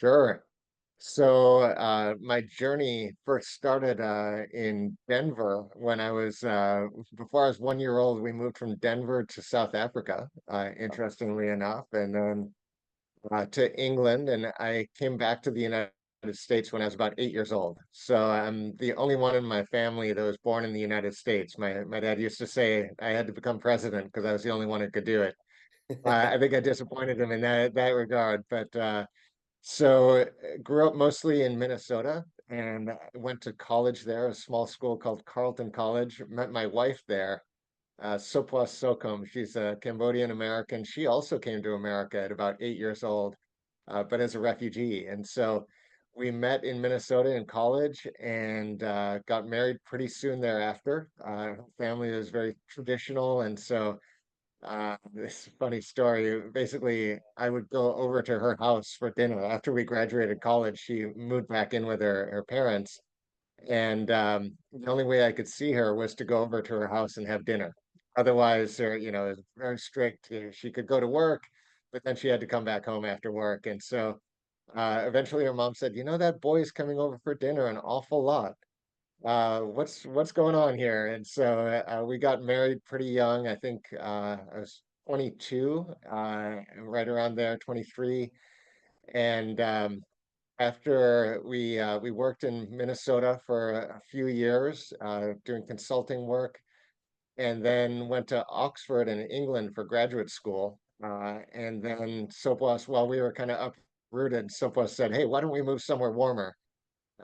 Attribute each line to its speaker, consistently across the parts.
Speaker 1: Sure. So my journey first started in Denver when I was before I was 1 year old. We moved from Denver to South Africa, interestingly enough, and then to England. And I came back to the United States when I was about 8 years old. So I'm the only one in my family that was born in the United States. My dad used to say I had to become president because I was the only one who could do it. I think I disappointed him in that regard, but. Grew up mostly in Minnesota and went to college there, a small school called Carleton College. Met my wife there, Sopwa Sokom. She's a Cambodian American. She also came to America at about 8 years old, but as a refugee. And so we met in Minnesota in college and got married pretty soon thereafter. Her family was very traditional, and so this funny story. Basically, I would go over to her house for dinner after we graduated college. She moved back in with her parents, and the only way I could see her was to go over to her house and have dinner. Otherwise, it was very strict. She could go to work, but then she had to come back home after work. And so eventually her mom said, that boy's coming over for dinner an awful lot. What's going on here? And so we got married pretty young. I think I was 22, right around there, 23. And after we worked in Minnesota for a few years, doing consulting work, and then went to Oxford in England for graduate school. And then Sopwas, while we were kind of uprooted, Sopwas said, "Hey, why don't we move somewhere warmer?"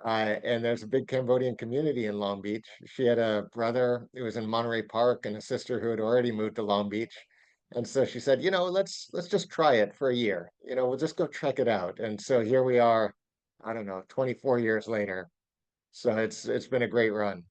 Speaker 1: And there's a big Cambodian community in Long Beach. She had a brother who was in Monterey Park and a sister who had already moved to Long Beach. And so she said, let's just try it for a year. We'll just go check it out. And so here we are, I don't know, 24 years later. So it's been a great run.